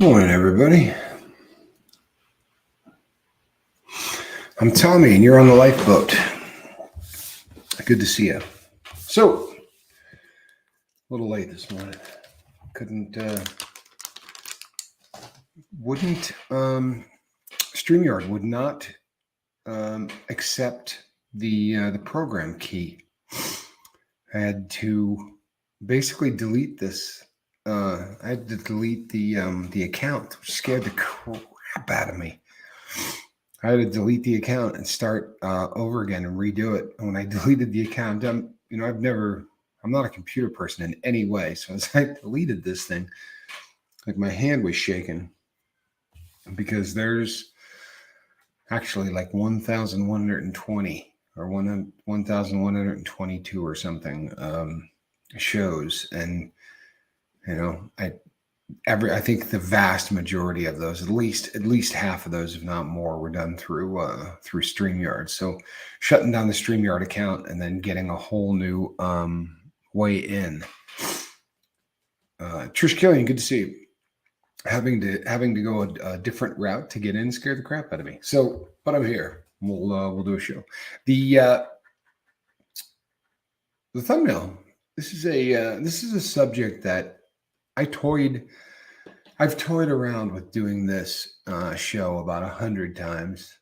Morning, everybody. I'm Tommy, and you're on the Lifeboat. Good to see you. So, a little late this morning. StreamYard would not accept the program key. I had to basically delete this. I had to delete the account, which scared the crap out of me. I had to delete the account and start over again and redo it. And when I deleted the account, I'm not a computer person in any way. So as I deleted this thing, like my hand was shaking because there's actually like 1,120 or 1,122 or something shows. And, I think the vast majority of those, at least half of those, if not more, were done through StreamYard. So shutting down the StreamYard account and then getting a whole new way in. Trish Killian, good to see you. Having to go a different route to get in scared the crap out of me. So, but I'm here. We'll do a show. The thumbnail. This is a subject that I've toyed around with doing this show about 100 times.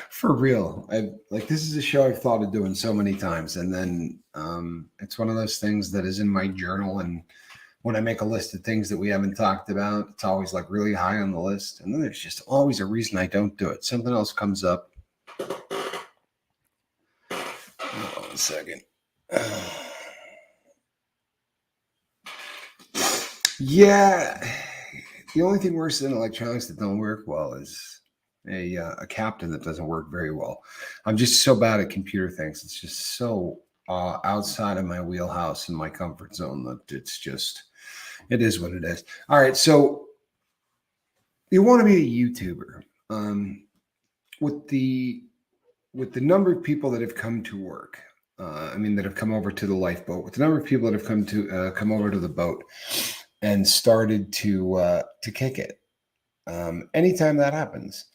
For real. This is a show I've thought of doing so many times. And then it's one of those things that is in my journal. And when I make a list of things that we haven't talked about, it's always like really high on the list. And then there's just always a reason I don't do it. Something else comes up. Hold on a second. Yeah, the only thing worse than electronics that don't work well is a captain that doesn't work very well. I'm just so bad at computer things. It's just so outside of my wheelhouse and my comfort zone that it is what it is. All right, so you want to be a YouTuber. With the number of people that have come to work, that have come over to the Lifeboat, with the number of people that have come over to the boat and started to kick it. Anytime that happens,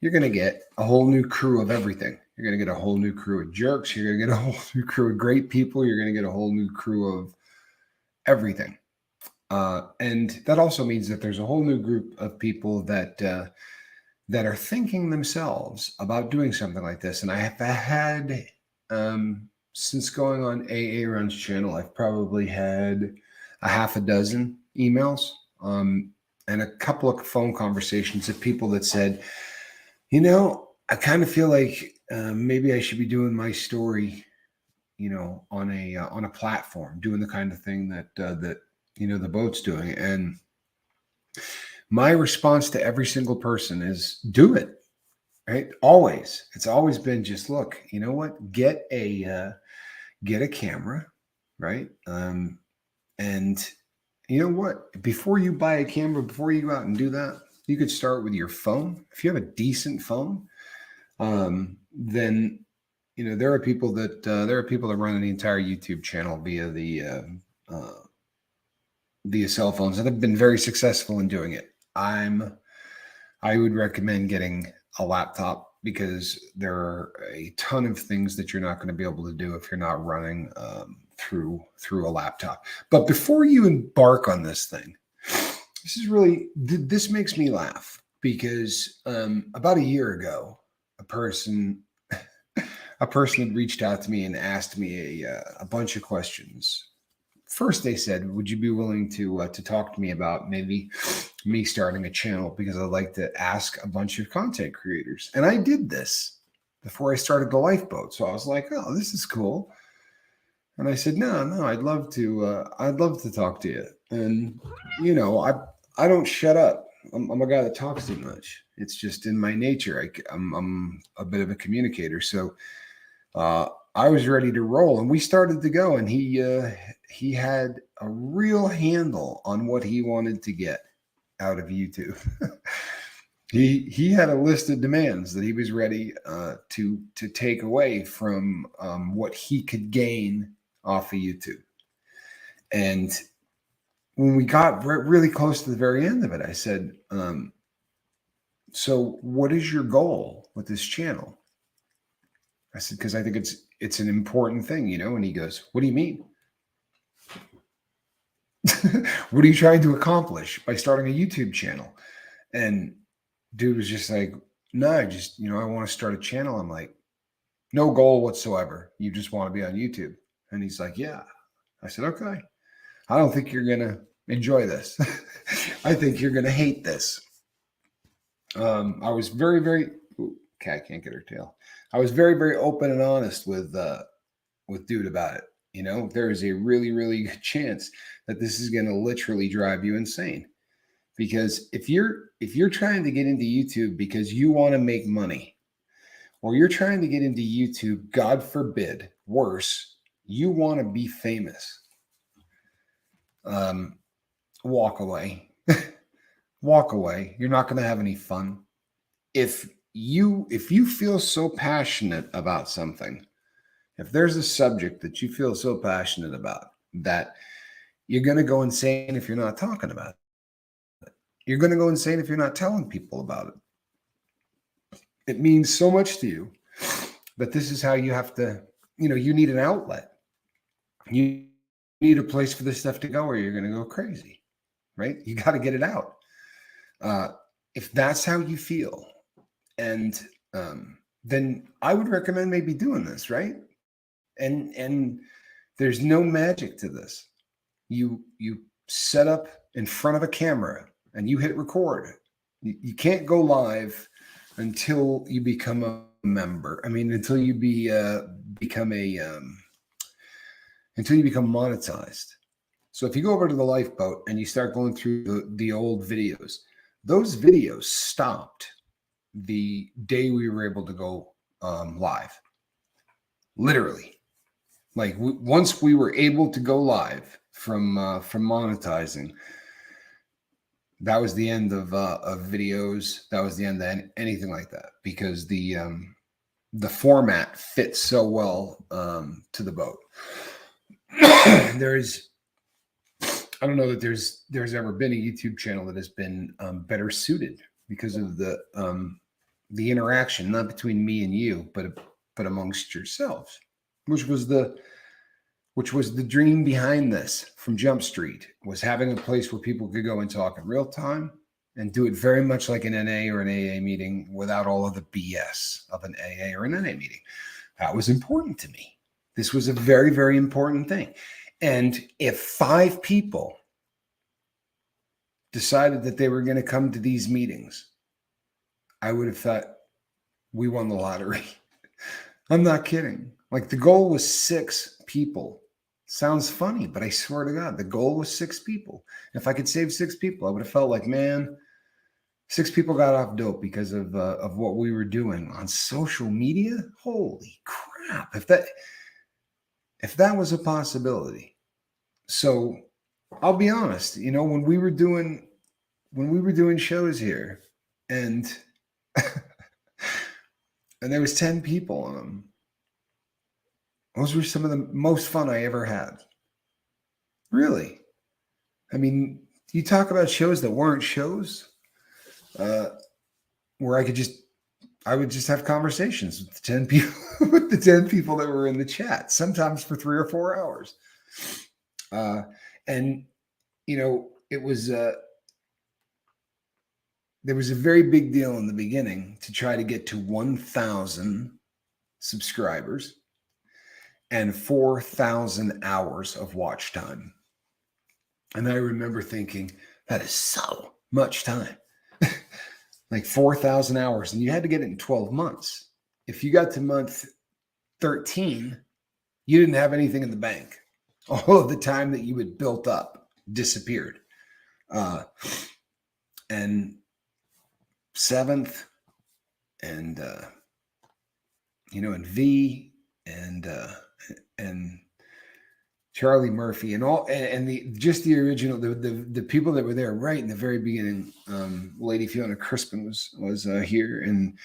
you're going to get a whole new crew of everything. You're going to get a whole new crew of jerks. You're going to get a whole new crew of great people. You're going to get a whole new crew of everything. And that also means that there's a whole new group of people that are thinking themselves about doing something like this. And I have had, since going on AA Run's channel, I've probably had a half a dozen emails and a couple of phone conversations of people that said, I kind of feel like maybe I should be doing my story, on a platform, doing the kind of thing that the boat's doing. And my response to every single person is do it. Right? Always. It's always been just look, you know what? Get a camera, right? And you know what? Before you buy a camera, before you go out and do that, you could start with your phone. If you have a decent phone, then there are people that run the entire YouTube channel via cell phones and have been very successful in doing it. I would recommend getting a laptop because there are a ton of things that you're not going to be able to do if you're not running through a laptop. But before you embark on this thing, this makes me laugh because about a year ago, a person had reached out to me and asked me a bunch of questions. First, they said, would you be willing to talk to me about maybe me starting a channel because I'd like to ask a bunch of content creators. And I did this before I started the Lifeboat. So I was like, oh, this is cool. And I said, no, I'd love to talk to you. And, I don't shut up. I'm a guy that talks too much. It's just in my nature. I'm a bit of a communicator. So I was ready to roll and we started to go, and he had a real handle on what he wanted to get out of YouTube. He had a list of demands that he was ready to take away from what he could gain off of YouTube. And when we got really close to the very end of it, I said, so what is your goal with this channel? I said, because I think it's an important thing, you know? And he goes, what do you mean? What are you trying to accomplish by starting a YouTube channel? And dude was just like, no, I want to start a channel. I'm like, no goal whatsoever. You just want to be on YouTube. And he's like, yeah. I said, okay. I don't think you're going to enjoy this. I think you're going to hate this. I was very, very, cat can't get her tail. I was very, very open and honest with dude about it. You know, there is a really, really good chance that this is going to literally drive you insane. Because if you're trying to get into YouTube because you want to make money, or you're trying to get into YouTube, God forbid, worse, you want to be famous, walk away. Walk away. You're not going to have any fun. If you feel so passionate about something, if there's a subject that you feel so passionate about that you're going to go insane if you're not talking about it. You're going to go insane if you're not telling people about it. It means so much to you that this is how you have to, you need an outlet. You need a place for this stuff to go, or you're going to go crazy, right? You got to get it out. If that's how you feel, and then I would recommend maybe doing this, right? And there's no magic to this. You set up in front of a camera and you hit record. You can't go live until you become a member. I mean, until you become monetized. So if you go over to the Lifeboat and you start going through the old videos, those videos stopped the day we were able to go live. Literally. Like once we were able to go live from monetizing, that was the end of videos. That was the end of anything like that, because the format fits so well to the boat. I don't know that there's ever been a YouTube channel that has been better suited because of the interaction, not between me and you, but amongst yourselves, which was the dream behind this from Jump Street, was having a place where people could go and talk in real time and do it very much like an NA or an AA meeting without all of the BS of an AA or an NA meeting. That was important to me. This was a very, very important thing. And if 5 people decided that they were going to come to these meetings, I would have thought we won the lottery. I'm not kidding. Like, the goal was 6 people. Sounds funny, but I swear to God, the goal was 6 people. If I could save 6 people, I would have felt like, man, 6 people got off dope because of what we were doing on social media. Holy crap! If that was a possibility. So I'll be honest, when we were doing shows here, and and there was 10 people on them, those were some of the most fun I ever had. Really. I mean, you talk about shows that weren't shows, where I would just have conversations with the 10 people, with the 10 people that were in the chat, sometimes for 3 or 4 hours. And it was, there was a very big deal in the beginning to try to get to 1,000 subscribers and 4,000 hours of watch time. And I remember thinking, that is so much time. Like 4,000 hours. And you had to get it in 12 months. If you got to month 13, you didn't have anything in the bank. All of the time that you had built up disappeared. And 7th, and and V, and Charlie Murphy, and all, and the original, the people that were there right in the very beginning. Lady Fiona Crispin was here, and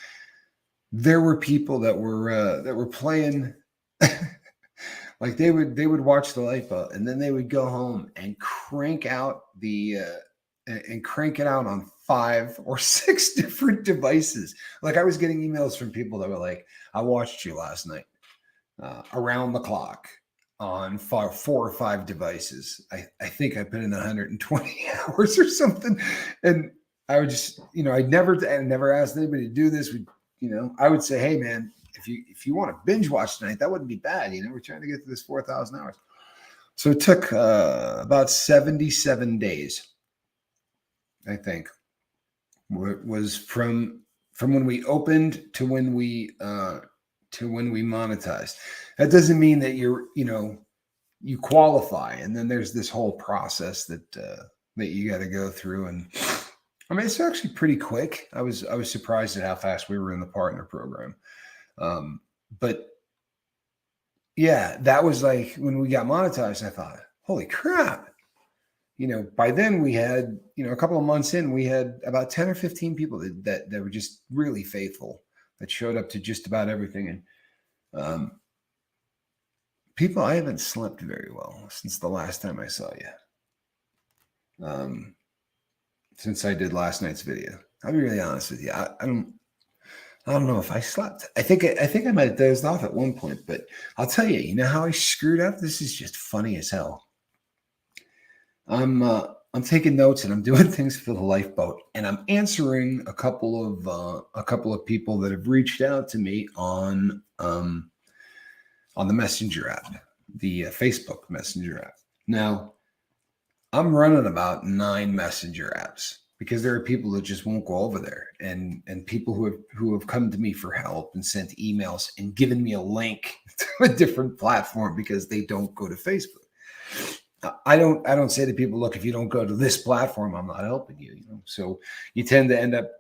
there were people that were playing Like they would watch the Lifeboat, and then they would go home and crank out and crank it out on 5 or 6 different devices. Like I was getting emails from people that were like, "I watched you last night around the clock on 4 or 5 devices. I think I put in 120 hours or something." And I would just, I never asked anybody to do this. I would say, "Hey man, if you want to binge watch tonight, that wouldn't be bad. We're trying to get to this 4,000 hours." So it took about 77 days, I think, was from when we opened to when we monetized. That doesn't mean that you qualify, and then there's this whole process that you got to go through. And I mean, it's actually pretty quick. I was surprised at how fast we were in the partner program. But yeah, that was like when we got monetized, I thought, holy crap. By then we had, a couple of months in, we had about 10 or 15 people that were just really faithful, that showed up to just about everything. And people, I haven't slept very well since the last time I saw you. Since I did last night's video, I'll be really honest with you. I don't know if I slept. I think I might have dozed off at one point, but I'll tell you, how I screwed up? This is just funny as hell. I'm taking notes and I'm doing things for the Lifeboat, and I'm answering a couple of people that have reached out to me on the Messenger app, the Facebook Messenger app. Now, I'm running about 9 Messenger apps because there are people that just won't go over there, and people who have come to me for help and sent emails and given me a link to a different platform because they don't go to Facebook. I don't say to people, look, if you don't go to this platform, I'm not helping you. So you tend to end up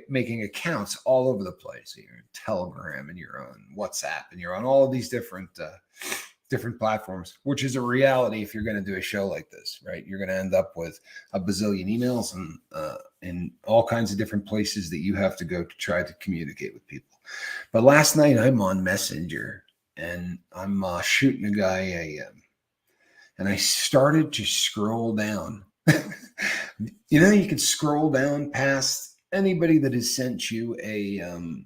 making accounts all over the place. You're on Telegram, and you're on WhatsApp, and you're on all of these different platforms, which is a reality if you're going to do a show like this, right? You're going to end up with a bazillion emails and all kinds of different places that you have to go to try to communicate with people. But last night I'm on Messenger, and I'm shooting a guy and I started to scroll down. You can scroll down past anybody that has sent you and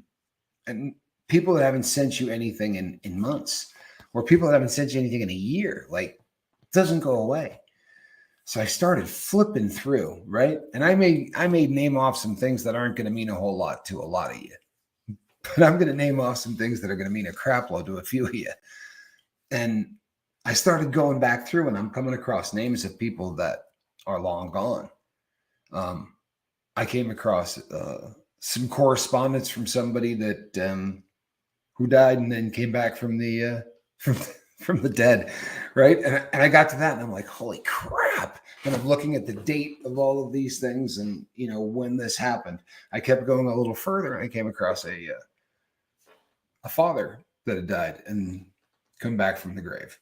people that haven't sent you anything in months, or people that haven't sent you anything in a year. Like, it doesn't go away. So I started flipping through, right? And I may name off some things that aren't going to mean a whole lot to a lot of you, but I'm going to name off some things that are going to mean a crap load to a few of you. And I started going back through, and I'm coming across names of people that are long gone. I came across some correspondence from somebody that who died and then came back from the from the dead, right? And I got to that, and I'm like, holy crap! And I'm looking at the date of all of these things, and when this happened. I kept going a little further, and I came across a father that had died and come back from the grave.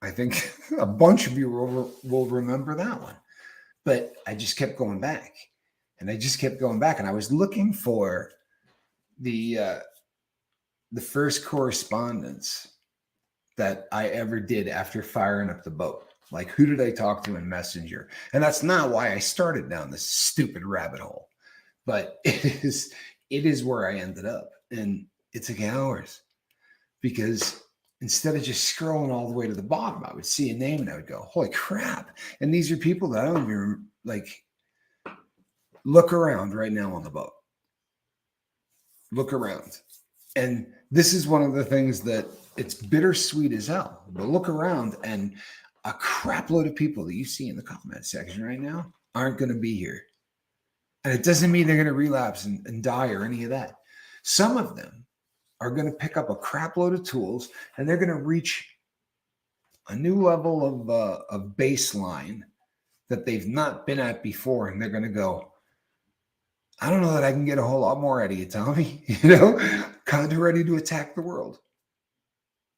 I think a bunch of you will remember that one. But I just kept going back, and I just kept going back, and I was looking for the first correspondence that I ever did after firing up the boat. Like, who did I talk to in Messenger? And that's not why I started down this stupid rabbit hole, but it is where I ended up, and it took hours because instead of just scrolling all the way to the bottom, I would see a name and I would go, holy crap. And these are people that I don't even look around right now on the boat. Look around. And this is one of the things that it's bittersweet as hell. But look around, and a crap load of people that you see in the comment section right now aren't going to be here. And it doesn't mean they're going to relapse and die or any of that. Some of them are going to pick up a crap load of tools, and they're going to reach a new level of baseline that they've not been at before. And they're going to go, I don't know that I can get a whole lot more out of you, Tommy. Kind of ready to attack the world.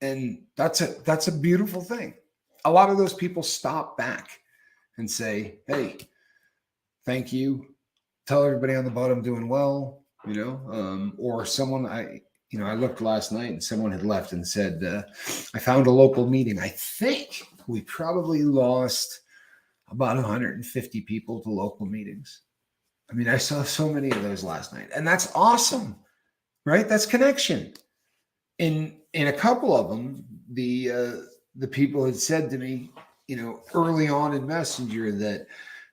And that's a beautiful thing. A lot of those people stop back and say, hey, thank you. Tell everybody on the bottom doing well, or someone I looked last night and someone had left and said, I found a local meeting. I think we probably lost about 150 people to local meetings. I mean, I saw so many of those last night, and that's awesome, right? That's connection. In a couple of them, the people had said to me, early on in Messenger, that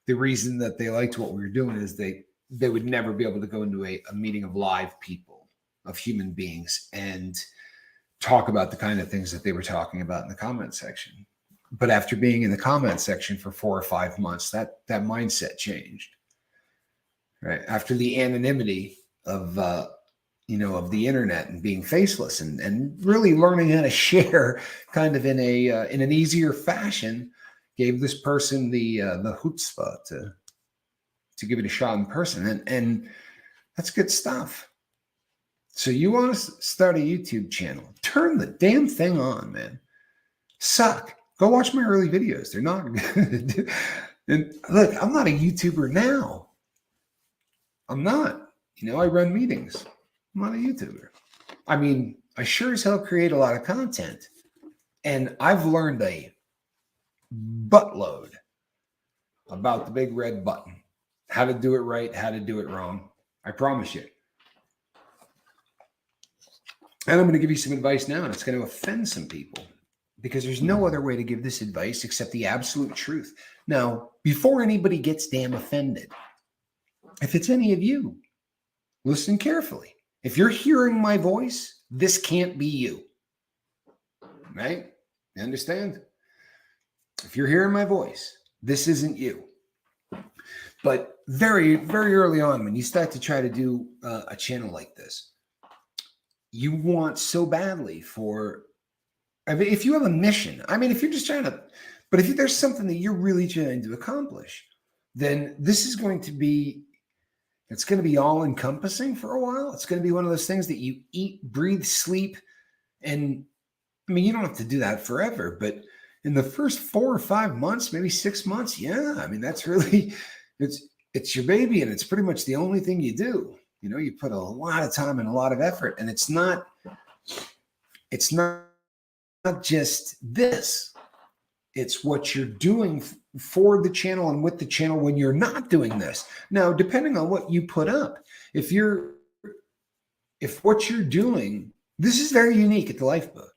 the reason that they liked what we were doing is they would never be able to go into a meeting of live people, of human beings, and talk about the kind of things that they were talking about in the comment section. But after being in the comment section for 4 or 5 months, that mindset changed. Right after the anonymity of of the internet and being faceless and really learning how to share kind of in an easier fashion, gave this person the chutzpah to give it a shot in person, and that's good stuff. So you want to start a YouTube channel? Turn the damn thing on, man. Suck. Go watch my early videos. They're not good. And look, I'm not a YouTuber now. I'm not. I run meetings. I'm not a YouTuber. I mean, I sure as hell create a lot of content. And I've learned a buttload about the big red button. How to do it right, how to do it wrong. I promise you. And I'm going to give you some advice now, and it's going to offend some people, because there's no other way to give this advice except the absolute truth. Now, before anybody gets damn offended, if it's any of you, listen carefully. If you're hearing my voice, this can't be you. Right? You understand? If you're hearing my voice, this isn't you. But very, very early on, when you start to try to do a channel like this, you want so badly if you have a mission, if you're just trying to, but if there's something that you're really trying to accomplish, then this is going to be, it's going to be all encompassing for a while. It's going to be one of those things that you eat, breathe, sleep. And you don't have to do that forever, but in the first 4 or 5 months, maybe 6 months, yeah, that's really, it's your baby, and it's pretty much the only thing you do. You put a lot of time and a lot of effort, and it's not just this. It's what you're doing for the channel and with the channel when you're not doing this. Now, depending on what you put up, if what you're doing, this is very unique at the Lifeboat.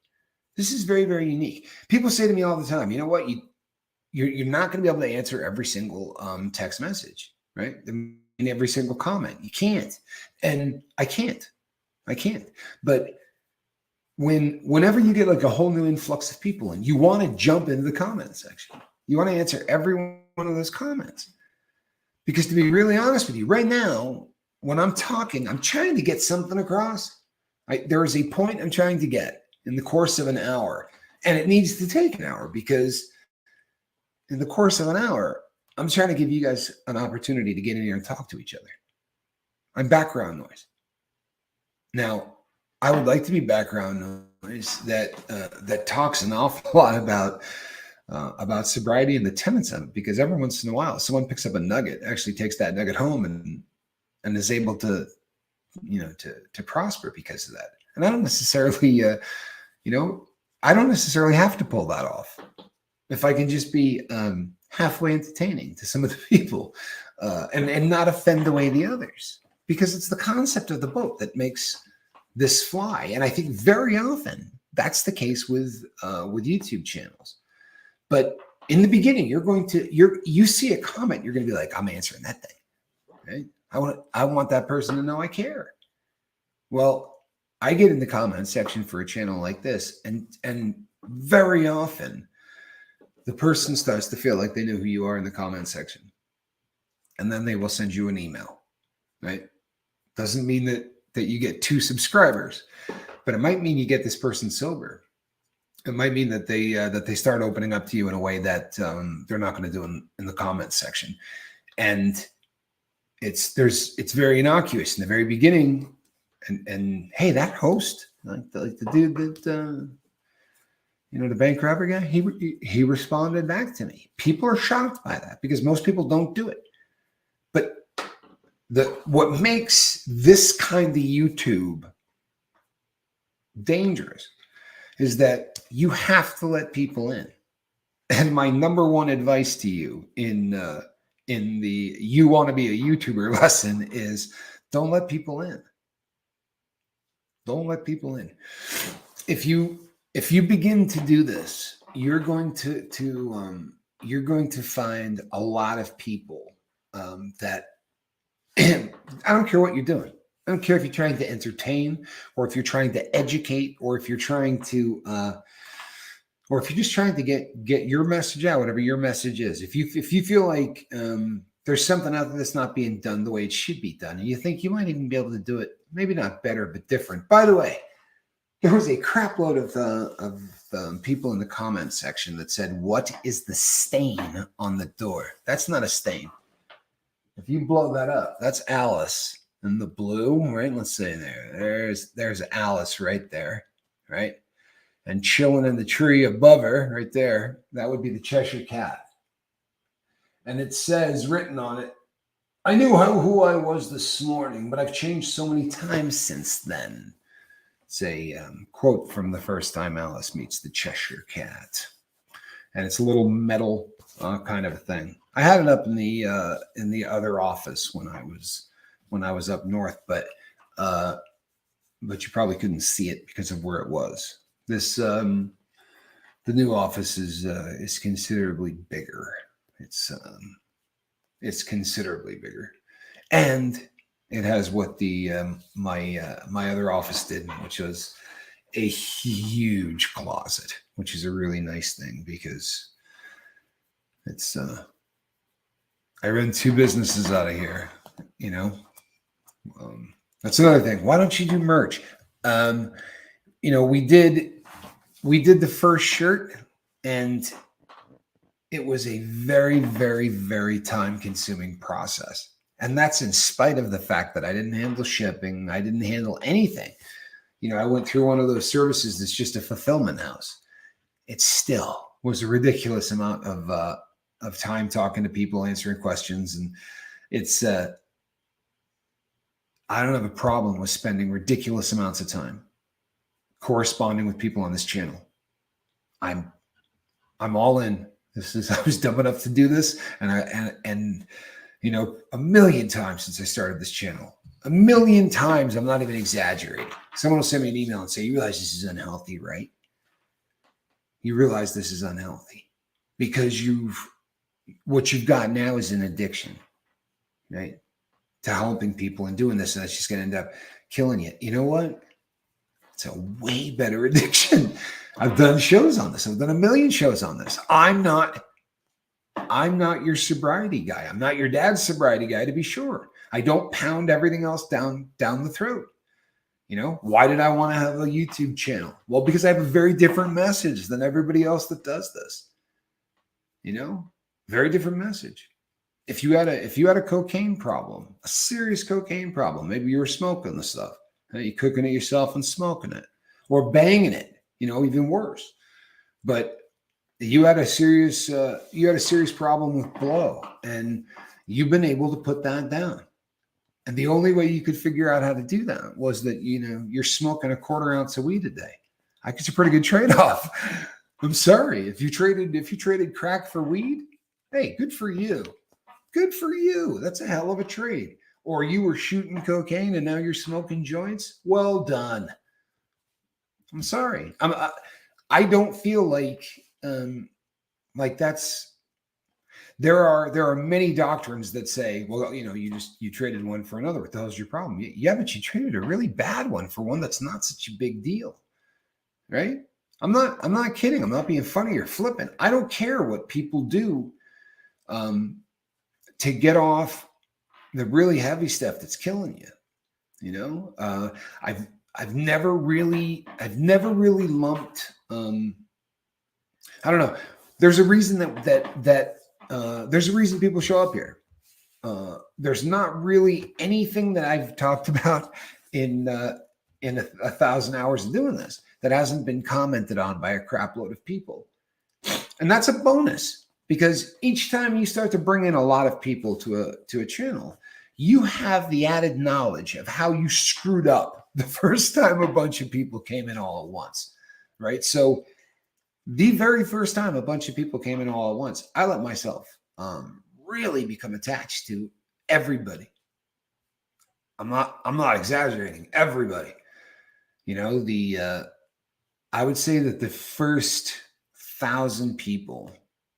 This is very, very unique. People say to me all the time, you know what? You're not going to be able to answer every single text message, right? In every single comment. You can't. And I can't. But whenever you get like a whole new influx of people and you want to jump into the comment section, you want to answer every one of those comments. Because to be really honest with you, right now, when I'm talking, I'm trying to get something across. There is a point I'm trying to get in the course of an hour, and it needs to take an hour, because in the course of an hour, I'm trying to give you guys an opportunity to get in here and talk to each other. I'm background noise. Now, I would like to be background noise that talks an awful lot about sobriety and the tenets of it, because every once in a while, someone picks up a nugget, actually takes that nugget home and is able to prosper because of that. And I don't necessarily, I don't necessarily have to pull that off. If I can just be halfway entertaining to some of the people and not offend away the others, because it's the concept of the boat that makes this fly. And I think very often that's the case with YouTube channels. But in the beginning, you see a comment, you're going to be like, I'm answering that thing. Right? I want that person to know I care. Well, I get in the comment section for a channel like this, and very often the person starts to feel like they know who you are in the comment section. And then they will send you an email, right? Doesn't mean that you get 2 subscribers, but it might mean you get this person sober. It might mean that they start opening up to you in a way that they're not going to do in the comment section. And it's very innocuous in the very beginning. And hey, that host, like the dude that the bank robber guy, he responded back to me. People are shocked by that because most people don't do it. But what makes this kind of YouTube dangerous, is that you have to let people in. And my number one advice to you in the you want to be a YouTuber lesson is don't let people in. Don't let people in. If you begin to do this, you're going to find a lot of people that I don't care what you're doing. I don't care if you're trying to entertain, or if you're trying to educate, or if you're trying to, or if you're just trying to get your message out, whatever your message is. If you feel like there's something out there that's not being done the way it should be done, and you think you might even be able to do it, maybe not better, but different. By the way, there was a crap load of people in the comments section that said, "What is the stain on the door?" That's not a stain. If you blow that up, that's Alice in the blue, right? Let's say there's Alice right there, right? And chilling in the tree above her, right there, that would be the Cheshire Cat. And it says, written on it, "I knew who I was this morning, but I've changed so many times since then." It's a quote from the first time Alice meets the Cheshire Cat. And it's a little metal kind of a thing. I had it up in the other office when I was up north, but you probably couldn't see it because of where it was. This the new office is considerably bigger. It's considerably bigger, and it has what the my other office did, which was a huge closet, which is a really nice thing because it's I run two businesses out of here, you know. That's another thing. Why don't you do merch? You know, we did the first shirt, and it was a very, very, very time-consuming process. And that's in spite of the fact that I didn't handle shipping. I didn't handle anything. You know, I went through one of those services that's just a fulfillment house. It still was a ridiculous amount of time talking to people, answering questions. And it's, I don't have a problem with spending ridiculous amounts of time corresponding with people on this channel. I'm all in. I was dumb enough to do this. And you know, a million times since I started this channel, a million times, I'm not even exaggerating. Someone will send me an email and say, "You realize this is unhealthy, right? You realize this is unhealthy because what you've got now is an addiction, right? To helping people and doing this, and that's just going to end up killing you." You know what? It's a way better addiction. I've done shows on this. I've done a million shows on this. I'm not your sobriety guy. I'm not your dad's sobriety guy, to be sure. I don't pound everything else down the throat. You know, why did I want to have a YouTube channel? Well, because I have a very different message than everybody else that does this. You know, very different message. If you had a cocaine problem, a serious cocaine problem, maybe you were smoking the stuff, you're cooking it yourself and smoking it, or banging it, you know, even worse. But you had a serious problem with blow, and you've been able to put that down. And the only way you could figure out how to do that was that, you know, you're smoking a quarter ounce of weed a day. I guess it's a pretty good trade-off. I'm sorry. If you traded crack for weed, hey, good for you. Good for you. That's a hell of a trade. Or you were shooting cocaine and now you're smoking joints. Well done. I'm sorry. I don't feel like that's. There are many doctrines that say, well, you know, you traded one for another. What the hell's your problem? Yeah, but you traded a really bad one for one that's not such a big deal, right? I'm not kidding. I'm not being funny or flippant. I don't care what people do to get off the really heavy stuff that's killing you. You know, I've never really lumped. I don't know. There's a reason that there's a reason people show up here. There's not really anything that I've talked about in 1,000 hours of doing this that hasn't been commented on by a crap load of people. And that's a bonus, because each time you start to bring in a lot of people to a channel, you have the added knowledge of how you screwed up the first time a bunch of people came in all at once, right? So the very first time a bunch of people came in all at once, I let myself really become attached to everybody. I'm not exaggerating. Everybody, I would say that the first 1,000 people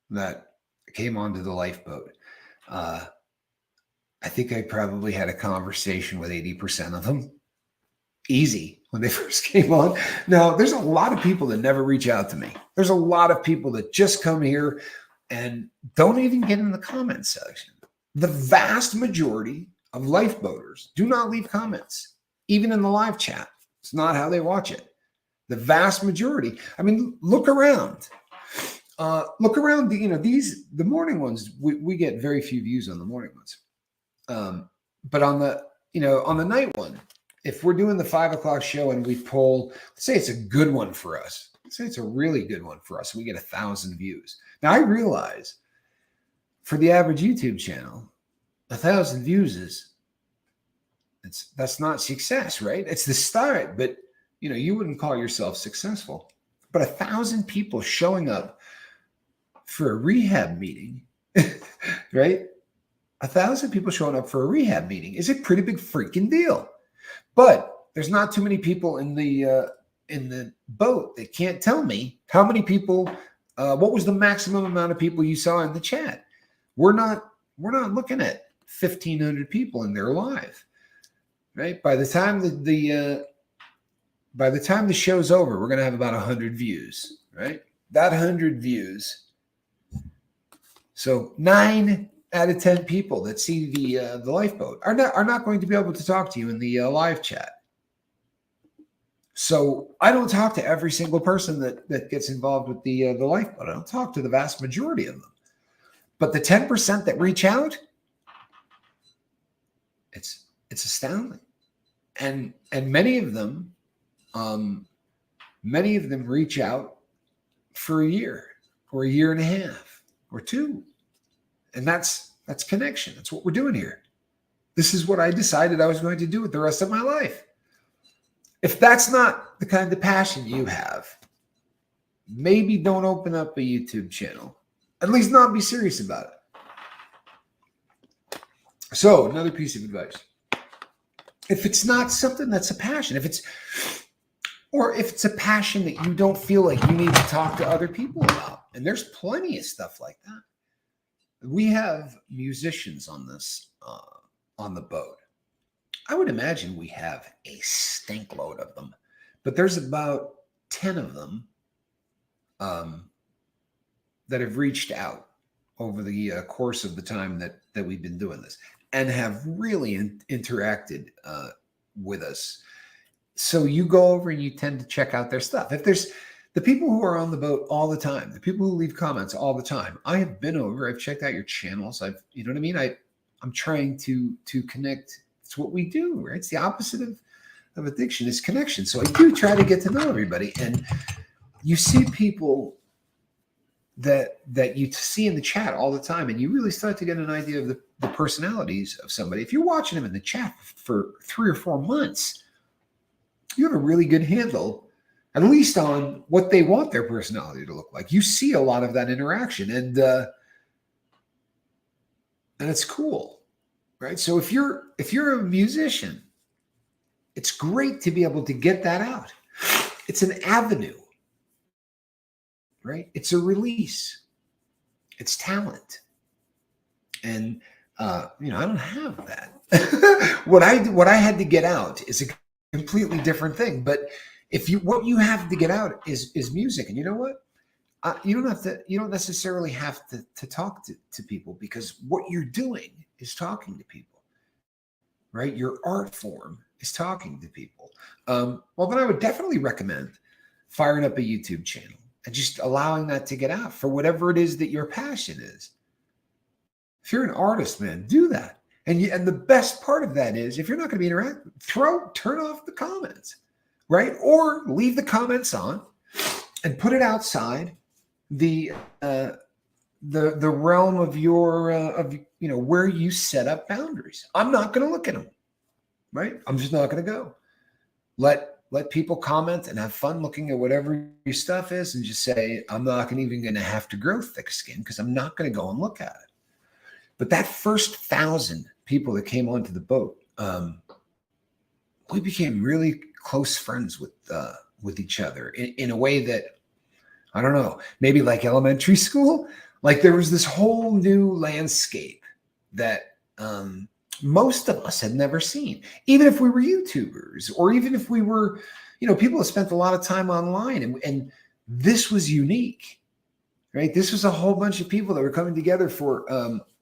that came onto the Lifeboat, I think I probably had a conversation with 80% of them. Easy when they first came on. Now, there's a lot of people that never reach out to me. There's a lot of people that just come here and don't even get in the comment section. The vast majority of Lifeboaters do not leave comments, even in the live chat. It's not how they watch it. The vast majority. I mean, look around. Look around. The morning ones. We get very few views on the morning ones. But on the night one, if we're doing the 5 o'clock show and we pull, let's say it's a good one for us. Let's say it's a really good one for us. We get 1,000 views. Now I realize for the average YouTube channel, 1,000 views that's not success, right? It's the start, but you wouldn't call yourself successful. But 1,000 people showing up for a rehab meeting, right? 1,000 people showing up for a rehab meeting is a pretty big freaking deal. But there's not too many people in the boat that can't tell me how many people. What was the maximum amount of people you saw in the chat? We're not looking at 1,500 people in there live, right? By the time the show's over, we're gonna have about 100 views, right? That 100 views. So 9 out of 10 people that see the Lifeboat are not going to be able to talk to you in the live chat. So I don't talk to every single person that gets involved with the Lifeboat. I don't talk to the vast majority of them. But the 10% that reach out, it's astounding. And many of them reach out for a year or a year and a half or 2. And that's connection. That's what we're doing here. This is what I decided I was going to do with the rest of my life. If that's not the kind of passion you have, maybe don't open up a YouTube channel. At least not be serious about it. So another piece of advice. If it's not something that's a passion, if it's a passion that you don't feel like you need to talk to other people about, and there's plenty of stuff like that. We have musicians on this, on the boat. I would imagine we have a stink load of them, but there's about 10 of them that have reached out over the course of the time that we've been doing this and have really interacted with us. So you go over and you tend to check out their stuff. If there's the people who are on the boat all the time, the people who leave comments all the time, I have been over, I've checked out your channels. You know what I mean? I'm trying to connect. It's what we do, right? It's the opposite of addiction is connection. So I do try to get to know everybody. And you see people that you see in the chat all the time, and you really start to get an idea of the personalities of somebody. If you're watching them in the chat for 3 or 4 months, you have a really good handle, at least on what they want their personality to look like. You see a lot of that interaction, and it's cool, right? So if you're a musician, it's great to be able to get that out. It's an avenue, right? It's a release. It's talent, and I don't have that. What I had to get out is a completely different thing. But what you have to get out is music. And you know what? You don't necessarily have to talk to people, because what you're doing is talking to people, right? Your art form is talking to people. Well, then I would definitely recommend firing up a YouTube channel and just allowing that to get out for whatever it is that your passion is. If you're an artist, man, do that. And the best part of that is, if you're not going to be interactive, turn off the comments, right? Or leave the comments on and put it outside the the realm of your where you set up boundaries. I'm not going to look at them, right? I'm just not going to go. Let people comment and have fun looking at whatever your stuff is, and just say, I'm not even going to have to grow thick skin because I'm not going to go and look at it. But that first 1,000 people that came onto the boat, we became really close friends with each other in a way that, I don't know, maybe like elementary school. Like there was this whole new landscape that most of us had never seen, even if we were YouTubers or even if we were, people have spent a lot of time online, and this was unique, right? This was a whole bunch of people that were coming together for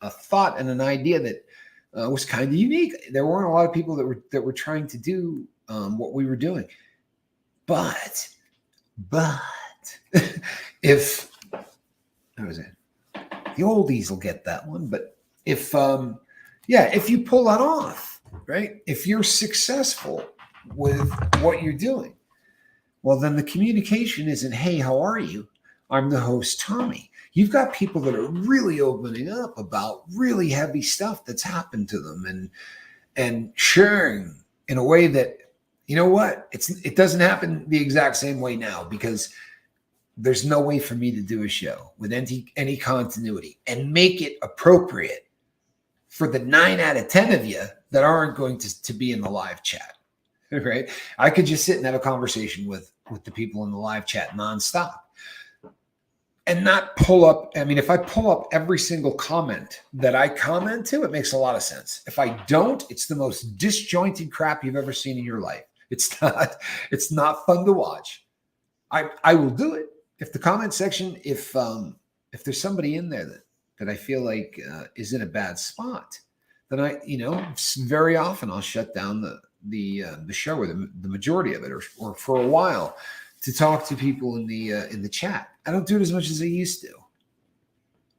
a thought and an idea that was kind of unique. There weren't a lot of people that were trying to do what we were doing, but if that was it, the oldies will get that one. But if you pull that off, right? If you're successful with what you're doing, well, then the communication isn't, hey, how are you? I'm the host, Tommy. You've got people that are really opening up about really heavy stuff that's happened to them and sharing in a way that, you know what? It doesn't happen the exact same way now, because there's no way for me to do a show with any continuity and make it appropriate for the 9 out of 10 of you that aren't going to be in the live chat, right? I could just sit and have a conversation with the people in the live chat nonstop and not pull up. I mean, if I pull up every single comment that I comment to, it makes a lot of sense. If I don't, it's the most disjointed crap you've ever seen in your life. It's not fun to watch. I will do it. If the comment section, if there's somebody in there that I feel like is in a bad spot, then very often I'll shut down the show or the majority of it, or for a while, to talk to people in the chat. I don't do it as much as I used to,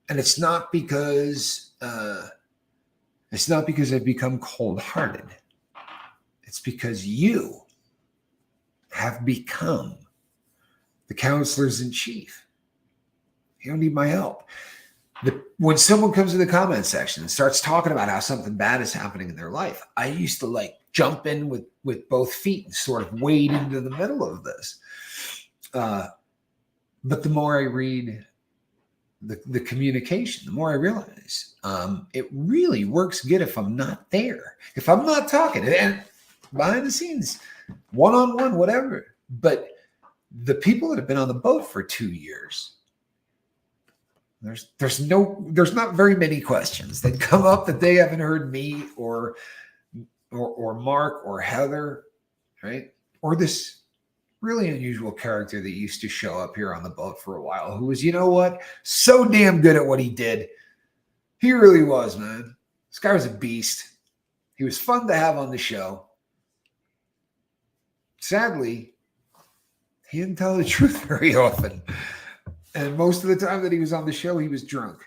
and it's not because I've become cold-hearted. It's because you have become the counselors in chief. You don't need my help. When someone comes to the comment section and starts talking about how something bad is happening in their life, I used to jump in with both feet and sort of wade into the middle of this. But the more I read the communication, the more I realize it really works good if I'm not there, if I'm not talking, and behind the scenes, one-on-one, whatever. But the people that have been on the boat for 2 years, there's not very many questions that come up that they haven't heard me or Mark or Heather, right? Or this really unusual character that used to show up here on the boat for a while, who was, so damn good at what he did. He really was, man. This guy was a beast. He was fun to have on the show. Sadly, he didn't tell the truth very often. And most of the time that he was on the show, he was drunk.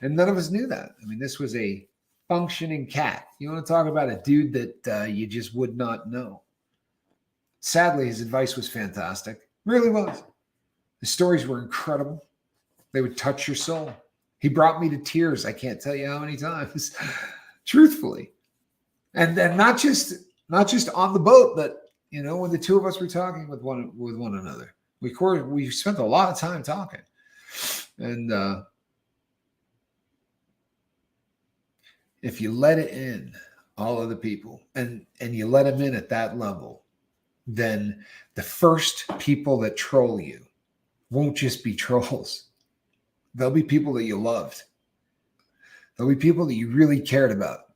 And none of us knew that. I mean, this was a functioning cat. You want to talk about a dude that you just would not know. Sadly, his advice was fantastic. Really was. The stories were incredible. They would touch your soul. He brought me to tears. I can't tell you how many times, truthfully. And then not just on the boat, but when the two of us were talking with one another. We spent a lot of time talking. And if you let it in, all of the people, and you let them in at that level, then the first people that troll you won't just be trolls. They'll be people that you loved. There'll be people that you really cared about,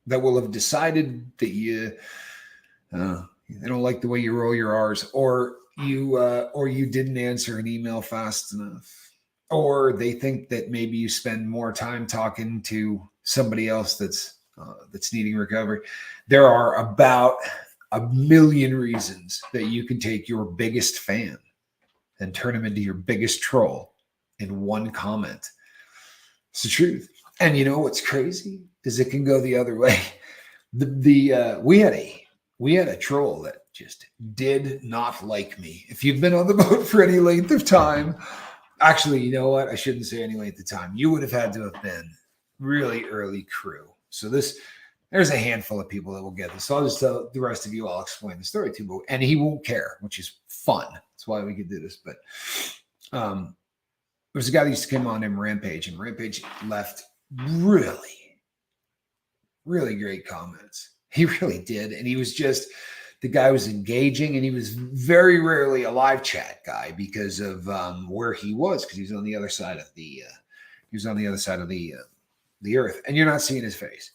that will have decided that they don't like the way you roll your R's, or you didn't answer an email fast enough, or they think that maybe you spend more time talking to somebody else that's needing recovery. There are about 1 million reasons that you can take your biggest fan and turn him into your biggest troll in one comment. It's the truth. And you know what's crazy is it can go the other way. We had a troll that just did not like me. If you've been on the boat for any length of time, Actually, you know what? I shouldn't say anyway at the time. You would have had to have been really early crew. So there's a handful of people that will get this. So I'll just tell the rest of you, I'll explain the story to, and he won't care, which is fun. That's why we could do this. But there was a guy that used to come on named Rampage, and Rampage left really, really great comments. He really did. And he was just, the guy was engaging, and he was very rarely a live chat guy because of where he was, because he was on the other side of the the earth, and you're not seeing his face.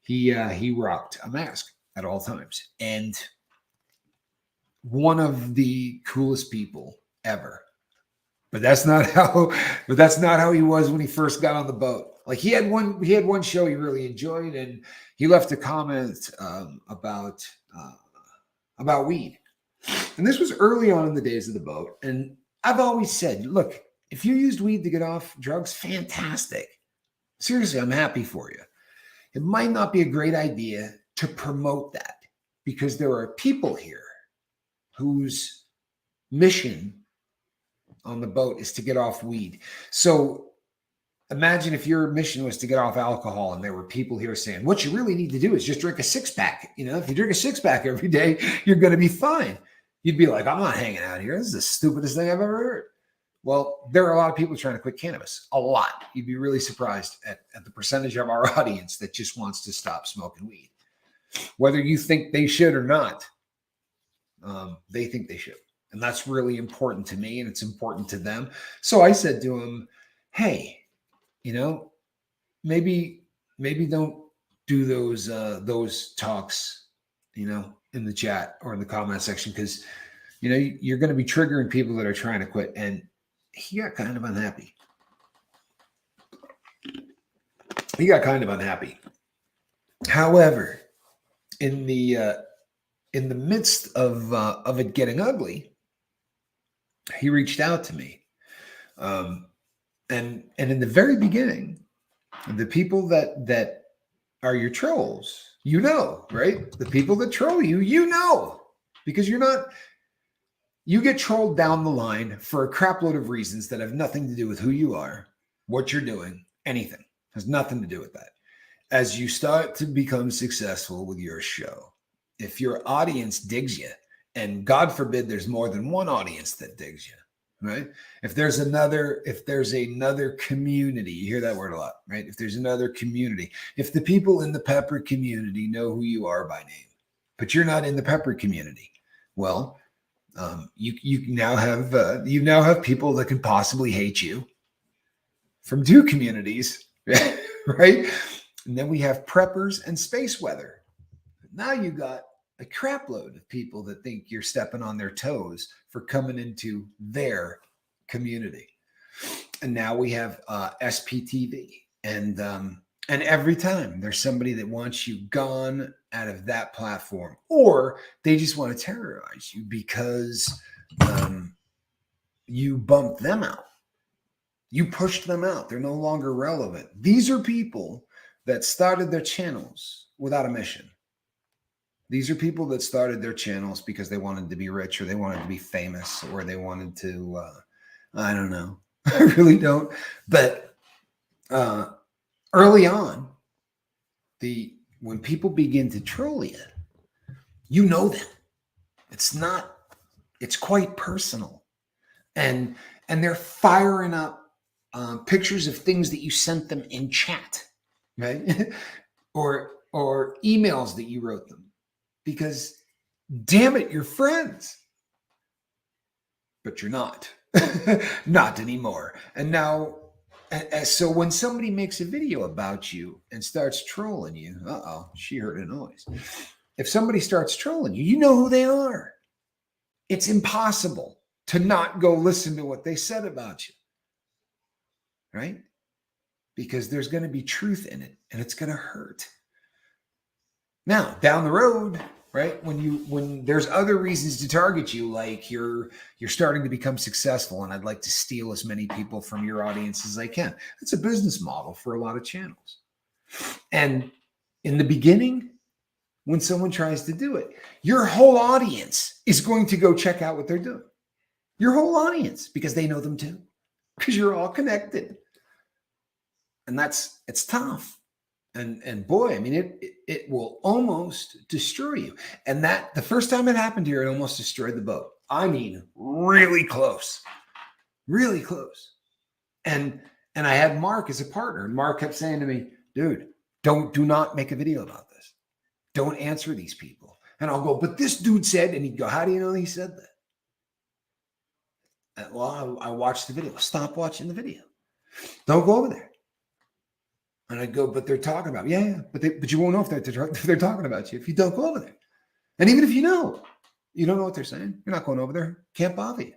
He rocked a mask at all times, and one of the coolest people ever. But that's not how he was when he first got on the boat. Like he had one show he really enjoyed, and he left a comment about weed. And this was early on in the days of the boat. And I've always said, look, if you used weed to get off drugs, fantastic. Seriously, I'm happy for you. It might not be a great idea to promote that, because there are people here whose mission on the boat is to get off weed. So imagine if your mission was to get off alcohol, and there were people here saying, what you really need to do is just drink a 6-pack. You know, if you drink a 6-pack every day, you're going to be fine. You'd be like, I'm not hanging out here. This is the stupidest thing I've ever heard. Well, there are a lot of people trying to quit cannabis. A lot. You'd be really surprised at the percentage of our audience that just wants to stop smoking weed. Whether you think they should or not, they think they should. And that's really important to me, and it's important to them. So I said to him, hey, you know, maybe don't do those talks, you know, in the chat or in the comment section, because, you know, you're going to be triggering people that are trying to quit. And he got kind of unhappy. However, in the midst of it getting ugly, he reached out to me. And in the very beginning, the people that are your trolls, you know, right? The people that troll you, you know, because you get trolled down the line for a crap load of reasons that have nothing to do with who you are, what you're doing, anything. Has nothing to do with that. As you start to become successful with your show, if your audience digs you, and God forbid there's more than one audience that digs you, right? If there's another community, you hear that word a lot, right? If there's another community, if the people in the pepper community know who you are by name, but you're not in the pepper community, well, you now have people that can possibly hate you from 2 communities, right? And then we have preppers and space weather. Now you got a crap load of people that think you're stepping on their toes for coming into their community. And now we have SPTV, and every time there's somebody that wants you gone out of that platform, or they just want to terrorize you because you bumped them out. You pushed them out. They're no longer relevant. These are people that started their channels without a mission. These are people that started their channels because they wanted to be rich, or they wanted to be famous, or they wanted to, I don't know. I really don't. But early on, when people begin to troll you, you know them. It's quite personal. And they're firing up pictures of things that you sent them in chat, right? or emails that you wrote them. Because, damn it, you're friends. But you're not. Not anymore. And now, so when somebody makes a video about you and starts trolling you, she heard a noise. If somebody starts trolling you, you know who they are. It's impossible to not go listen to what they said about you. Right? Because there's going to be truth in it, and it's going to hurt. Now, down the road, right, when there's other reasons to target you, like you're starting to become successful, and I'd like to steal as many people from your audience as I can. That's a business model for a lot of channels. And in the beginning, when someone tries to do it, your whole audience is going to go check out what they're doing. Your whole audience, because they know them too. because you're all connected. And it's tough. And boy, I mean, it will almost destroy you. And that the first time it happened here, it almost destroyed the boat. I mean, really close, really close. And I had Mark as a partner. And Mark kept saying to me, dude, do not make a video about this. Don't answer these people. And I'll go, but this dude said, and he'd go, how do you know he said that? And, well, I watched the video. Stop watching the video. Don't go over there. And I'd go, but they're talking about, yeah, but you won't know if they're talking about you if you don't go over there. And even if you don't know what they're saying. You're not going over there. Can't bother you.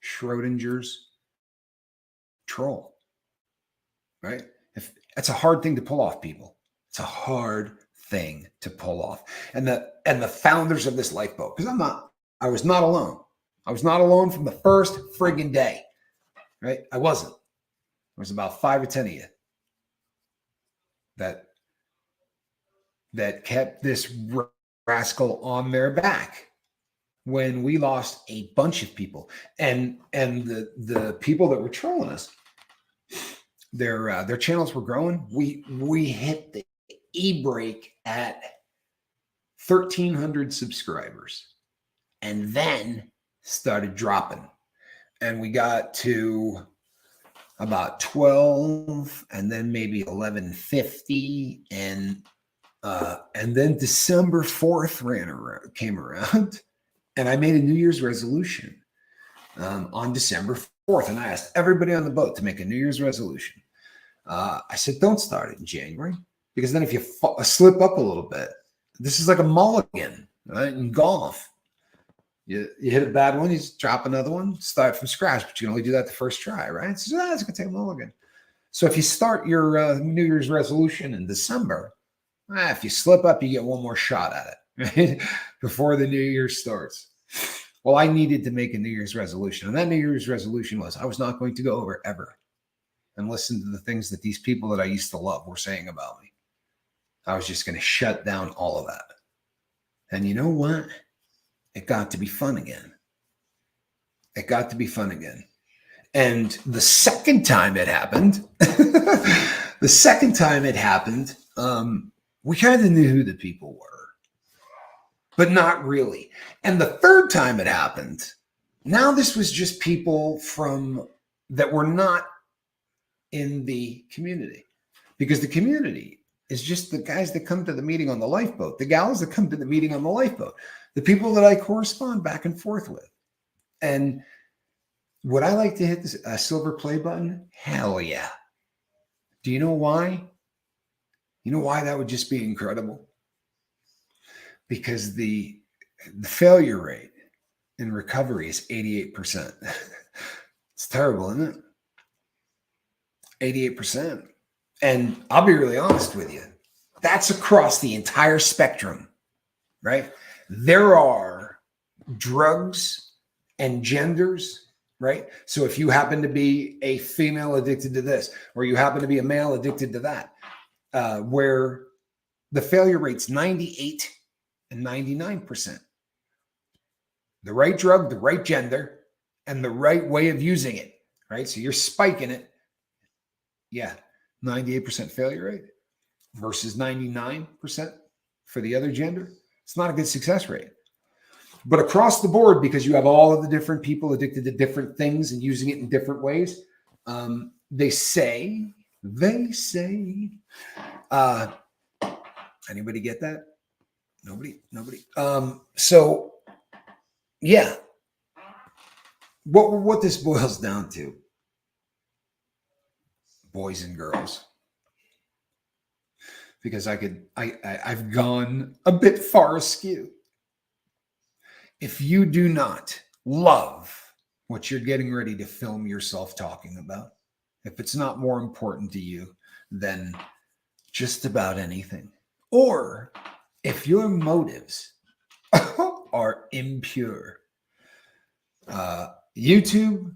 Schrodinger's troll, right? It's a hard thing to pull off, people. It's a hard thing to pull off. And the founders of this lifeboat, because I was not alone. I was not alone from the first friggin' day, right? I wasn't. There was about 5 or 10 of you that kept this rascal on their back when we lost a bunch of people. And the people that were trolling us, their channels were growing. We hit the e-brake at 1,300 subscribers and then started dropping. And we got to about 12 and then maybe 1150. And then December 4th came around and I made a New Year's resolution on December 4th. And I asked everybody on the boat to make a New Year's resolution. I said, don't start it in January, because then if you slip up a little bit, this is like a mulligan, right? In golf, you hit a bad one, you just drop another one, start from scratch, but you can only do that the first try, right? So it's going to take a mulligan. So if you start your New Year's resolution in December, if you slip up, you get one more shot at it, right? Before the New Year starts. Well, I needed to make a New Year's resolution. And that New Year's resolution was I was not going to go over ever and listen to the things that these people that I used to love were saying about me. I was just going to shut down all of that. And you know what? It got to be fun again. It got to be fun again. And the second time it happened, we kind of knew who the people were, but not really. And the third time it happened, now this was just people that were not in the community, because the community is just the guys that come to the meeting on the lifeboat, the gals that come to the meeting on the lifeboat, the people that I correspond back and forth with. And would I like to hit this silver play button? Hell yeah. Do you know why? You know why that would just be incredible? Because the failure rate in recovery is 88%. It's terrible, isn't it? 88%. And I'll be really honest with you. That's across the entire spectrum, right? There are drugs and genders, right? So if you happen to be a female addicted to this, or you happen to be a male addicted to that, where the failure rate's 98 and 99%. The right drug, the right gender, and the right way of using it, right? So you're spiking it. Yeah, 98% failure rate versus 99% for the other gender. It's not a good success rate. But across the board, because you have all of the different people addicted to different things and using it in different ways, they say, anybody get that? Nobody. So yeah, what this boils down to, boys and girls, because I've gone a bit far askew. If you do not love what you're getting ready to film yourself talking about, if it's not more important to you than just about anything, or if your motives are impure, YouTube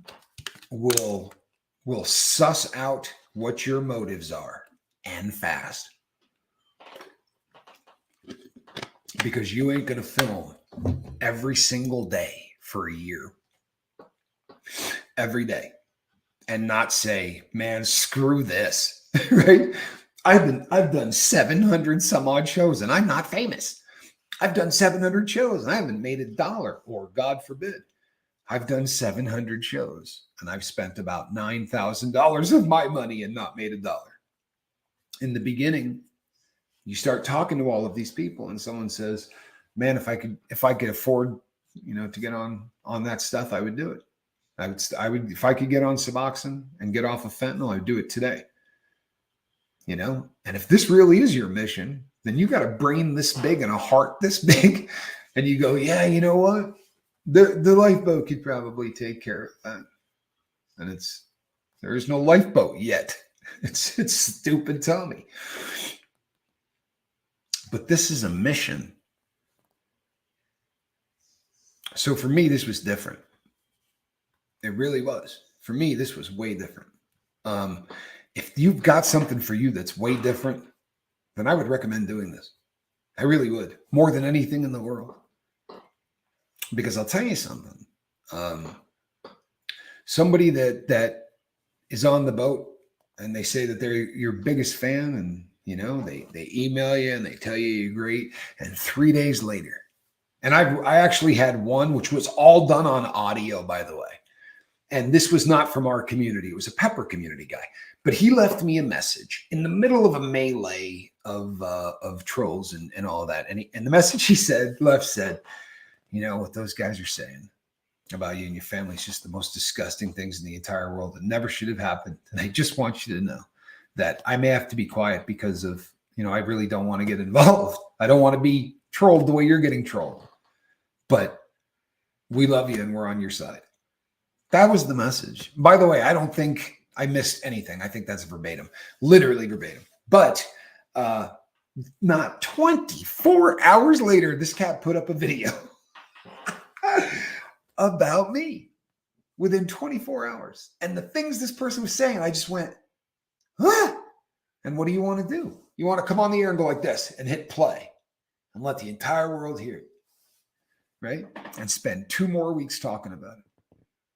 will suss out what your motives are, and fast. Because you ain't going to film every single day for a year. Every day. and not say, man, screw this, right? I've done 700 some odd shows and I'm not famous. I've done 700 shows and I haven't made $1, or God forbid, I've done 700 shows and I've spent about $9,000 of my money and not made $1. In the beginning, you start talking to all of these people and someone says, man, if I could afford, to get on that stuff, I would do it. I would, if I could get on Suboxone and get off of fentanyl, I would do it today. And if this really is your mission, then you got a brain this big and a heart this big. And you go, yeah, you know what? The Lifeboat could probably take care of that. And there is no Lifeboat yet. It's stupid Tommy. But this is a mission. So for me, this was different. It really was. For me, this was way different. If you've got something for you that's way different, then I would recommend doing this. I really would, more than anything in the world. Because I'll tell you something. Somebody that is on the boat and they say that they're your biggest fan, and they email you and they tell you you're great, and 3 days later, and I actually had one which was all done on audio, by the way. And this was not from our community. It was a Pepper community guy. But he left me a message in the middle of a melee of trolls and all that. And the message he said, what those guys are saying about you and your family is just the most disgusting things in the entire world. It never should have happened. And I just want you to know that I may have to be quiet because of, I really don't want to get involved. I don't want to be trolled the way you're getting trolled. But we love you and we're on your side. That was the message. By the way, I don't think I missed anything. I think that's verbatim, literally verbatim. But not 24 hours later, this cat put up a video about me within 24 hours. And the things this person was saying, I just went, huh? And what do you want to do? You want to come on the air and go like this and hit play and let the entire world hear it, right? And spend 2 more weeks talking about it.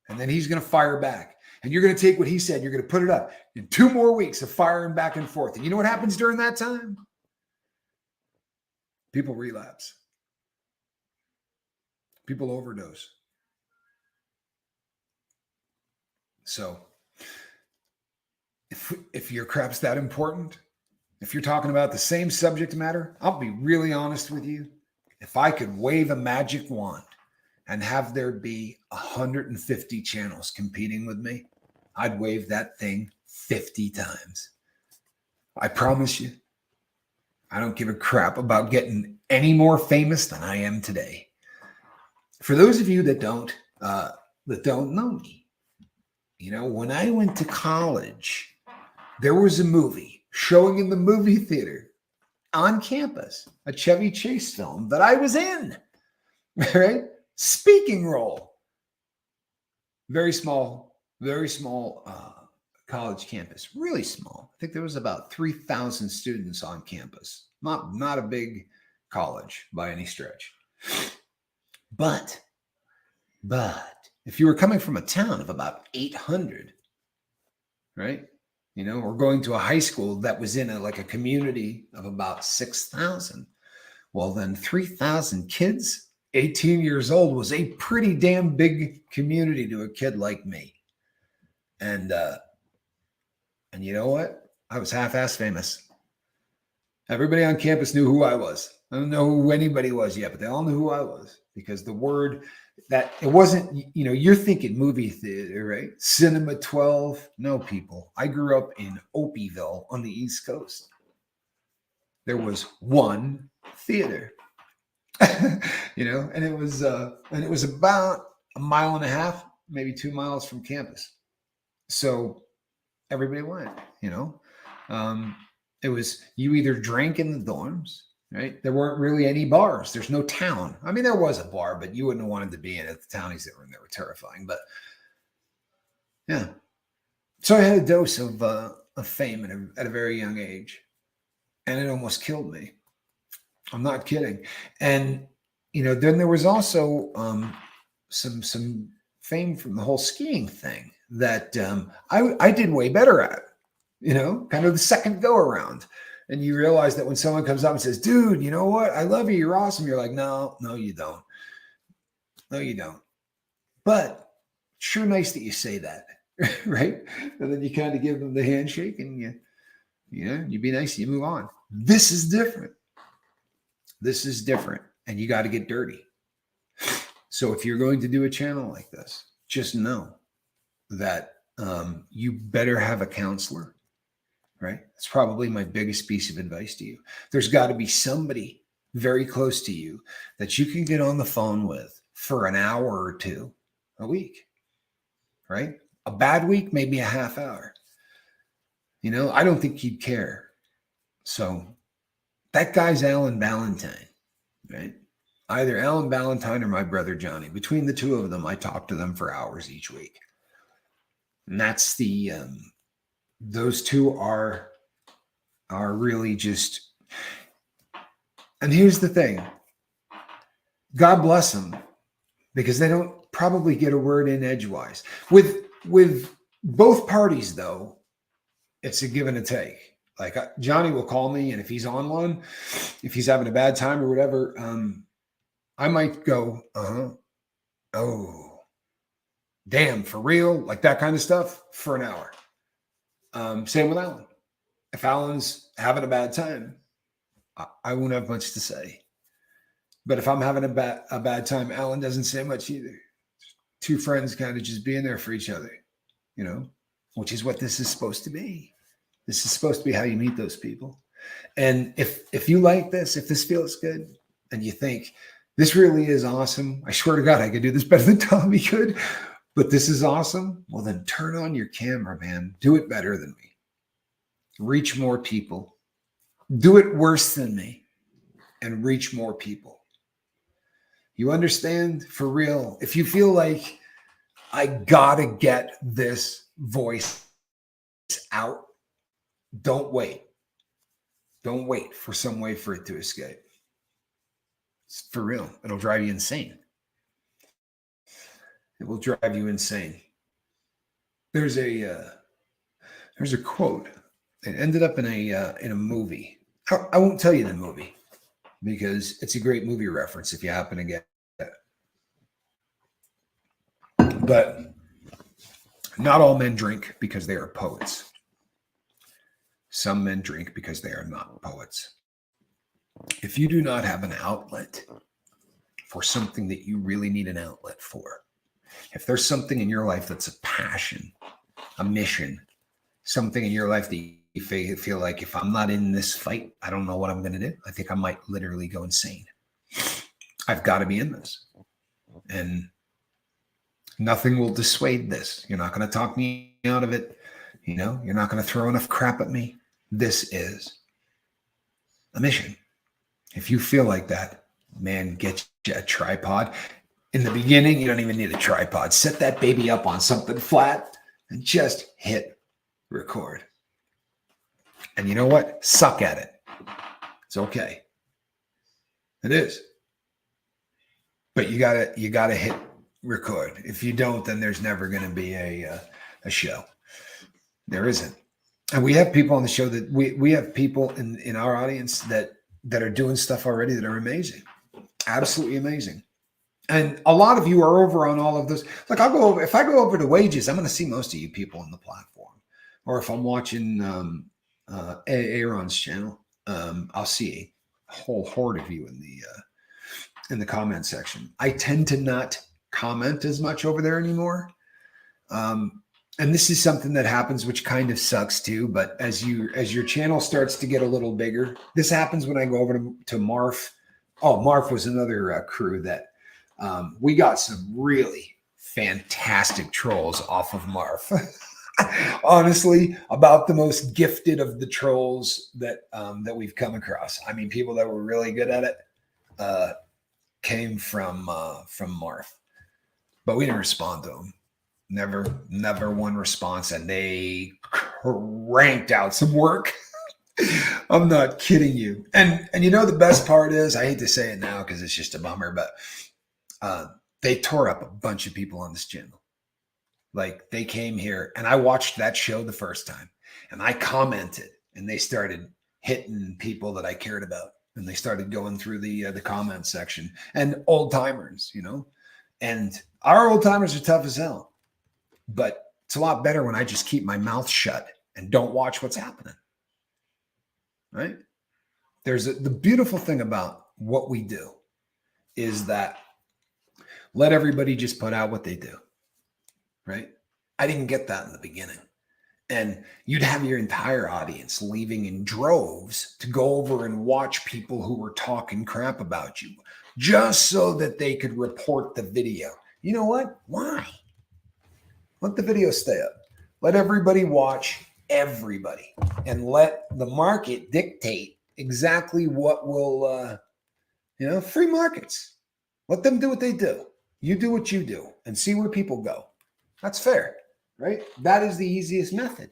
And then he's going to fire back. And you're going to take what he said, you're going to put it up in 2 more weeks of firing back and forth. And you know what happens during that time? People relapse. People overdose. So if your crap's that important, if you're talking about the same subject matter, I'll be really honest with you. If I could wave a magic wand and have there be 150 channels competing with me, I'd wave that thing 50 times. I promise you, I don't give a crap about getting any more famous than I am today. For those of you that don't know me, when I went to college, there was a movie showing in the movie theater on campus, a Chevy Chase film that I was in, right? Speaking role. Very small college campus, really small. I think there was about 3,000 students on campus. Not a big college by any stretch. But if you were coming from a town of about 800, right? Or going to a high school that was in a community of about 6,000, well, then 3,000 kids, 18 years old, was a pretty damn big community to a kid like me. And you know what? I was half-ass famous. Everybody on campus knew who I was. I don't know who anybody was yet, but they all knew who I was, because the word that it wasn't, you're thinking movie theater, right? Cinema 12. No, people. I grew up in Opeyville on the East Coast. There was one theater. And it was about 1.5 miles, maybe 2 miles from campus. So everybody went, it was, you either drank in the dorms, right? There weren't really any bars. There's no town. I mean, there was a bar, but you wouldn't have wanted to be in it. The townies that were in there were terrifying, but yeah. So I had a dose of fame at a very young age, and it almost killed me. I'm not kidding. And, then there was also some fame from the whole skiing thing that I did way better at, kind of the second go around. And you realize that when someone comes up and says, dude, you know what? I love you. You're awesome. You're like, no, you don't. No, you don't. But sure nice that you say that, right? And then you kind of give them the handshake and you be nice and you move on. This is different. This is different. And you got to get dirty. So if you're going to do a channel like this, just know that you better have a counselor, right? That's probably my biggest piece of advice to you. There's got to be somebody very close to you that you can get on the phone with for an hour or two a week, right? A bad week, maybe a half hour. I don't think you'd care. So that guy's Alan Ballantyne, right? Either Alan Ballantyne or my brother Johnny. Between the two of them, I talk to them for hours each week. And that's those two are really just, and here's the thing. God bless them, because they don't probably get a word in edgewise. With both parties, though, it's a give and a take. Like Johnny will call me, and if he's on one, if he's having a bad time or whatever, I might go, oh, damn, for real? Like that kind of stuff for an hour. Same with Alan. If Alan's having a bad time, I won't have much to say. But if I'm having a bad time, Alan doesn't say much either. Two friends kind of just being there for each other, which is what this is supposed to be. This is supposed to be how you meet those people. And if you like this, if this feels good, and you think this really is awesome, I swear to God, I could do this better than Tommy could, but this is awesome, well, then turn on your camera, man. Do it better than me. Reach more people. Do it worse than me and reach more people. You understand? For real. If you feel like I gotta get this voice out, don't wait. Don't wait for some way for it to escape. It's for real. It'll drive you insane. It will drive you insane. There's a quote. It ended up in a movie. I won't tell you the movie because it's a great movie reference if you happen to get it. But not all men drink because they are poets. Some men drink because they are not poets. If you do not have an outlet for something that you really need an outlet for, if there's something in your life that's a passion, a mission, something in your life that you feel like if I'm not in this fight, I don't know what I'm going to do. I think I might literally go insane. I've got to be in this. And nothing will dissuade this. You're not going to talk me out of it. You're not going to throw enough crap at me. This is a mission. If you feel like that, man, get you a tripod. In the beginning, you don't even need a tripod. Set that baby up on something flat and just hit record. And you know what? Suck at it. It's okay. It is. But you gotta hit record. If you don't, then there's never going to be a show. There isn't. And we have people on the show that we have people in our audience that are doing stuff already that are amazing. Absolutely amazing. And a lot of you are over on all of those. Like if I go over to wages, I'm going to see most of you people on the platform. Or if I'm watching Aaron's channel, I'll see a whole horde of you in the comment section. I tend to not comment as much over there anymore. And this is something that happens, which kind of sucks too. But as your channel starts to get a little bigger, this happens when I go over to Marf. Oh, Marf was another crew that we got some really fantastic trolls off of Marf. Honestly, about the most gifted of the trolls that we've come across. I mean, people that were really good at it came from Marf, but we didn't respond to them. Never one response, and they cranked out some work. I'm not kidding you. And the best part is, I hate to say it now because it's just a bummer, but they tore up a bunch of people on this channel. Like they came here and I watched that show the first time and I commented and they started hitting people that I cared about. And they started going through the comment section and old timers, you know, and our old timers are tough as hell, but it's a lot better when I just keep my mouth shut and don't watch what's happening. Right? The beautiful thing about what we do is that let everybody just put out what they do. Right? I didn't get that in the beginning. And you'd have your entire audience leaving in droves to go over and watch people who were talking crap about you just so that they could report the video. You know what? Why? Let the video stay up. Let everybody watch everybody and let the market dictate exactly what will, free markets. Let them do what they do. You do what you do and see where people go. That's fair. Right? That is the easiest method.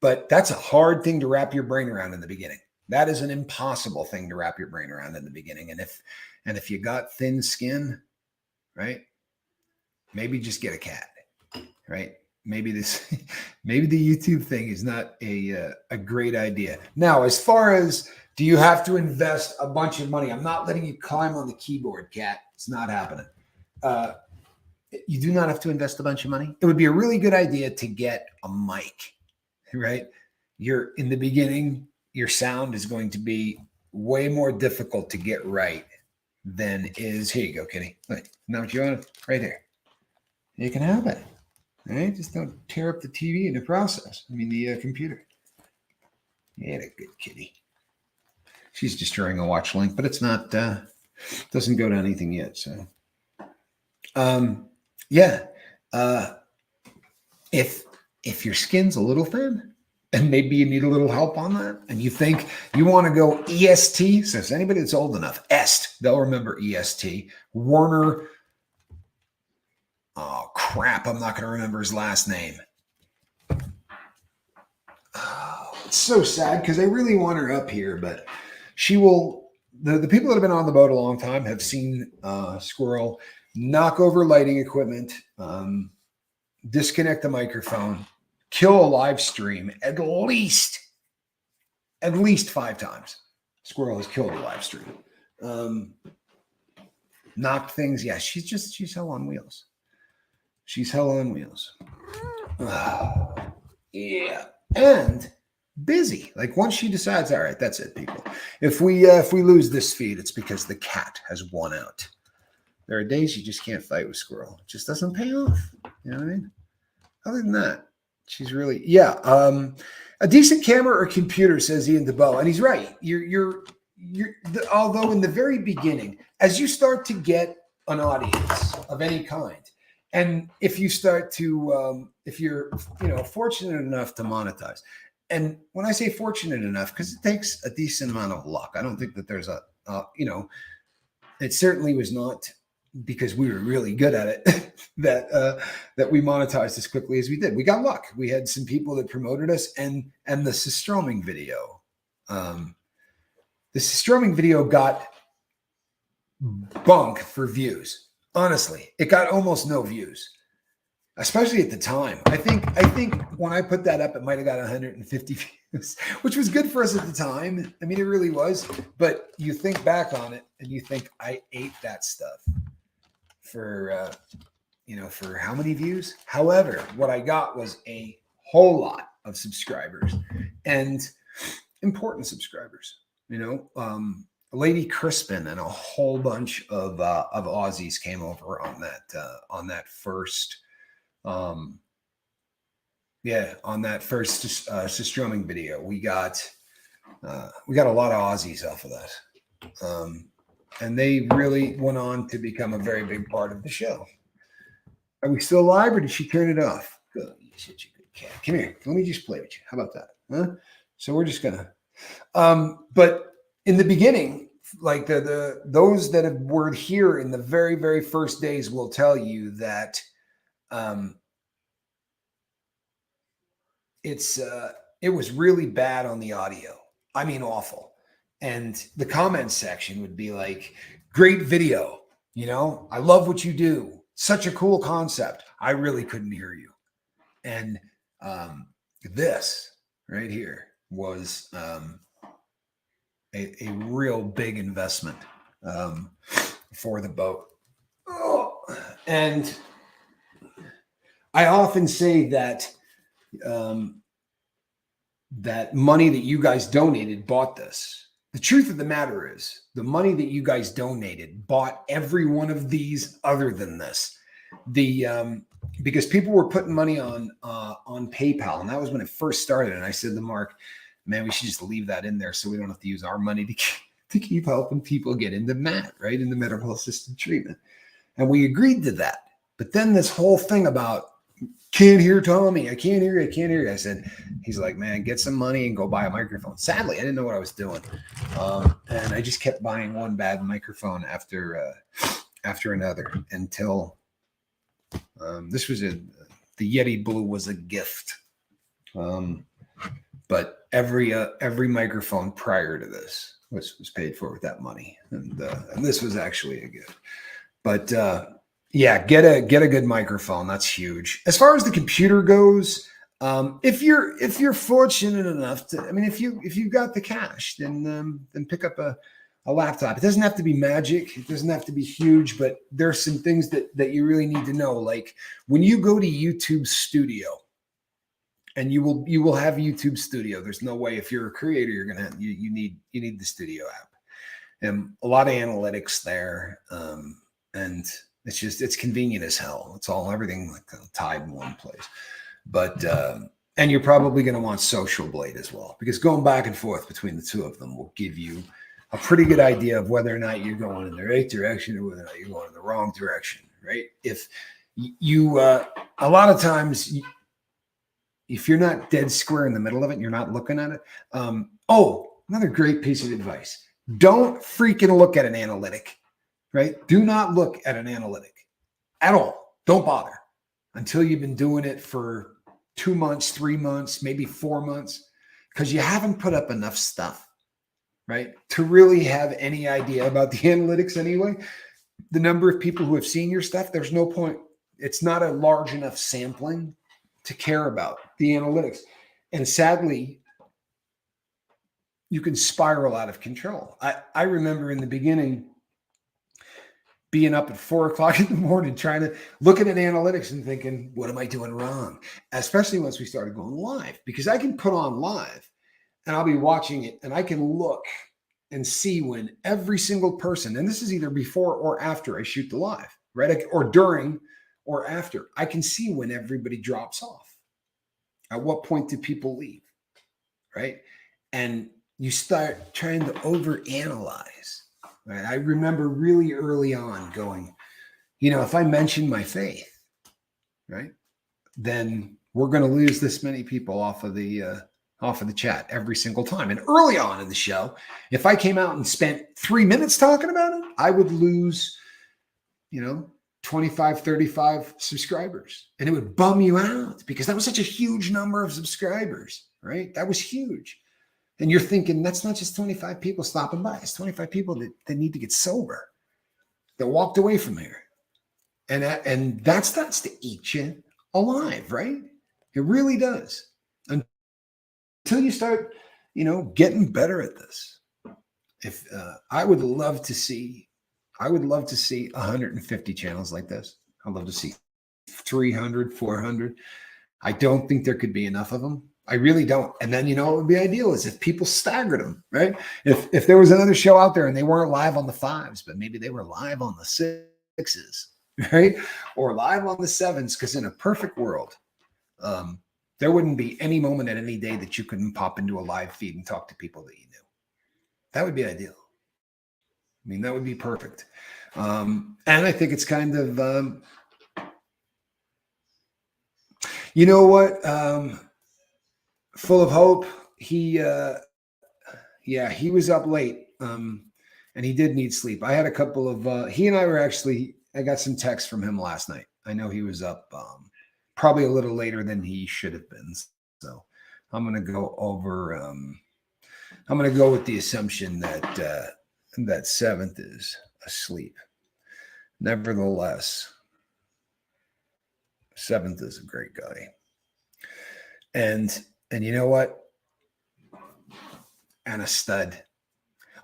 But that's a hard thing to wrap your brain around in the beginning. That is an impossible thing to wrap your brain around in the beginning. And if you got thin skin, right? Maybe just get a cat, right? Maybe the YouTube thing is not a great idea. Now, as far as do you have to invest a bunch of money? I'm not letting you climb on the keyboard, cat. It's not happening. You do not have to invest a bunch of money. It would be a really good idea to get a mic, right? In the beginning, your sound is going to be way more difficult to get right than is. Here you go, kitty. Look, now what you want? Right here. You can have it. All right? Just don't tear up the TV in the process. The computer. Yeah, a good kitty. She's destroying a watch link, but it's not, doesn't go to anything yet. So, yeah. If your skin's a little thin and maybe you need a little help on that and you think you want to go EST, so if anybody that's old enough, EST, they'll remember EST. Warner, oh crap, I'm not going to remember his last name. Oh, it's so sad because I really want her up here, but she will, the people that have been on the boat a long time have seen Squirrel knock over lighting equipment, disconnect the microphone, kill a live stream at least 5 times. Squirrel has killed a live stream. Knocked things. Yeah, she's hell on wheels. She's hell on wheels. Yeah. And busy. Like once she decides, all right, that's it, people. If we lose this feed, it's because the cat has won out. There are days you just can't fight with Squirrel. It just doesn't pay off. You know what I mean? Other than that, she's really, yeah. A decent camera or computer, says Ian DeBow. And he's right. Although in the very beginning, as you start to get an audience of any kind, and if you start to, if you're, fortunate enough to monetize, and when I say fortunate enough, because it takes a decent amount of luck. I don't think that there's it certainly was not because we were really good at it that we monetized as quickly as we did. We got luck. We had some people that promoted us, and the Systroming video. The Systroming video got bunk for views. Honestly, it got almost no views, especially at the time. I think when I put that up, it might have got 150 views, which was good for us at the time. It really was. But you think back on it and you think, I ate that stuff for, for how many views? However, what I got was a whole lot of subscribers and important subscribers, Lady Crispin and a whole bunch of Aussies came over on that first, Systroming video. We got a lot of Aussies off of that. And they really went on to become a very big part of the show. Are we still live or did she turn it off? Good. You're such a good cat. Come here. Let me just play with you. How about that? Huh? So we're just gonna, but in the beginning, like those that were here in the very, very first days will tell you that it was really bad on the audio. Awful. And the comment section would be like, great video. I love what you do. Such a cool concept. I really couldn't hear you. And this right here was a real big investment for the boat. Oh, and I often say that that money that you guys donated bought this. The truth of the matter is, the money that you guys donated bought every one of these other than this. Because people were putting money on PayPal, and that was when it first started. And I said to Mark, "Man, we should just leave that in there so we don't have to use our money to keep helping people get into MAT, right, into medical assisted treatment." And we agreed to that. But then this whole thing about can't hear Tommy, I can't hear you, I can't hear you. I said, he's like, man, get some money and go buy a microphone. Sadly, I didn't know what I was doing, and I just kept buying one bad microphone after another until this was the Yeti Blue was a gift. But every microphone prior to this was paid for with that money, and this was actually a gift. But yeah, get a good microphone. That's huge. As far as the computer goes, if you're fortunate enough to, I mean, if you've got the cash, then pick up a laptop. It doesn't have to be magic. It doesn't have to be huge, but there's some things that you really need to know. Like when you go to YouTube Studio, and you will have YouTube Studio. There's no way, if you're a creator, you're gonna you need the Studio app, and a lot of analytics there, and it's convenient as hell. It's everything like tied in one place. But and you're probably going to want Social Blade as well, because going back and forth between the two of them will give you a pretty good idea of whether or not you're going in the right direction or whether or not you're going in the wrong direction, right? If you a lot of times, if you're not dead square in the middle of it and you're not looking at it, another great piece of advice: don't freaking look at an analytic, right? Do not look at an analytic at all. Don't bother until you've been doing it for 2 months, 3 months, maybe 4 months, because you haven't put up enough stuff, right, to really have any idea about the analytics anyway. The number of people who have seen your stuff, there's no point. It's not a large enough sampling to care about the analytics. And sadly, you can spiral out of control. I remember in the beginning being up at 4 o'clock in the morning, trying to look at an analytics and thinking, what am I doing wrong? Especially once we started going live, because I can put on live and I'll be watching it and I can look and see when every single person, and this is either before or after I shoot the live, right? Or during or after, I can see when everybody drops off. At what point do people leave, right? And you start trying to overanalyze, right? I remember really early on going, if I mention my faith, right, then we're going to lose this many people off of the chat every single time. And early on in the show, if I came out and spent 3 minutes talking about it, I would lose, 25, 35 subscribers. And it would bum you out because that was such a huge number of subscribers, right? That was huge. And you're thinking, that's not just 25 people stopping by. It's 25 people that need to get sober, that walked away from here. And that starts to eat you alive, right? It really does. Until you start, getting better at this. If I would love to see 150 channels like this. I'd love to see 300, 400. I don't think there could be enough of them. I really don't. And then, what would be ideal is if people staggered them, right? If there was another show out there and they weren't live on the 5s, but maybe they were live on the 6s, right? Or live on the 7s, because in a perfect world, there wouldn't be any moment at any day that you couldn't pop into a live feed and talk to people that you knew. That would be ideal. I mean, that would be perfect. And I think it's kind of, Full of Hope. He was up late, and he did need sleep. I had a couple of, he and I were actually, I got some texts from him last night. I know he was up probably a little later than he should have been. So I'm going to go over, I'm going to go with the assumption that 7th is asleep. Nevertheless, Seventh is a great guy. And you know what? And a stud.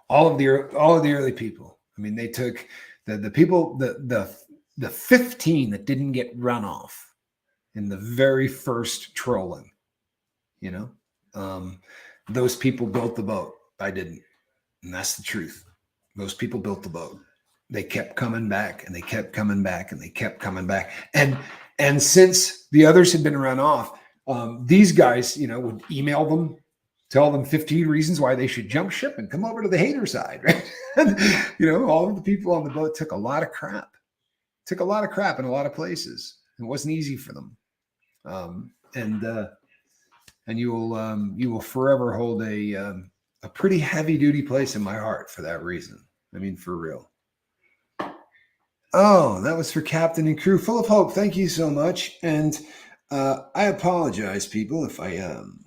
All of the early people. I mean, they took the people, the 15 that didn't get run off in the very first trolling, you know, those people built the boat. I didn't. And that's the truth. Those people built the boat. They kept coming back and they kept coming back and they kept coming back. And since the others had been run off, these guys, would email them, tell them 15 reasons why they should jump ship and come over to the hater side, right? And, all of the people on the boat took a lot of crap in a lot of places. It wasn't easy for them. And you will forever hold a pretty heavy duty place in my heart for that reason. I mean, for real. Oh, that was for Captain and crew. Full of hope. Thank you so much. And I apologize, people, if I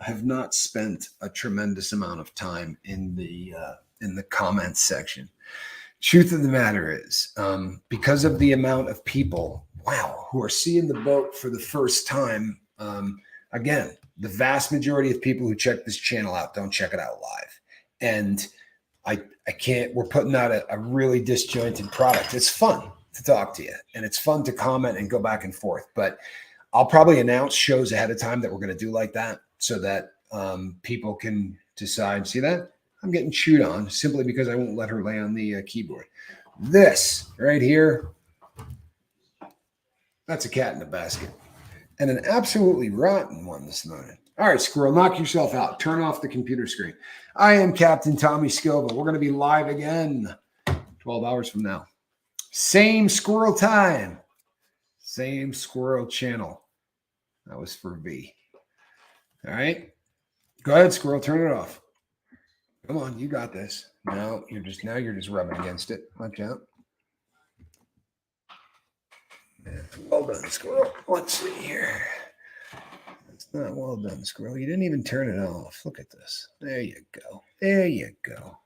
have not spent a tremendous amount of time in the comments section. Truth of the matter is, because of the amount of people, who are seeing the boat for the first time, again, the vast majority of people who check this channel out don't check it out live. And I can't, we're putting out a really disjointed product. It's fun to talk to you and it's fun to comment and go back and forth. But I'll probably announce shows ahead of time that we're going to do like that so that people can decide, see that? I'm getting chewed on simply because I won't let her lay on the keyboard. This right here, that's a cat in a basket. And an absolutely rotten one this morning. All right, squirrel, knock yourself out. Turn off the computer screen. I am Captain Tommy Scova. We're going to be live again 12 hours from now. Same squirrel time. Same squirrel channel. That was for V. All right. Go ahead, squirrel. Turn it off. Come on, you got this. Now you're just rubbing against it. Watch out. Yeah, well done, squirrel. Let's see here. It's not well done, squirrel. You didn't even turn it off. Look at this. There you go. There you go.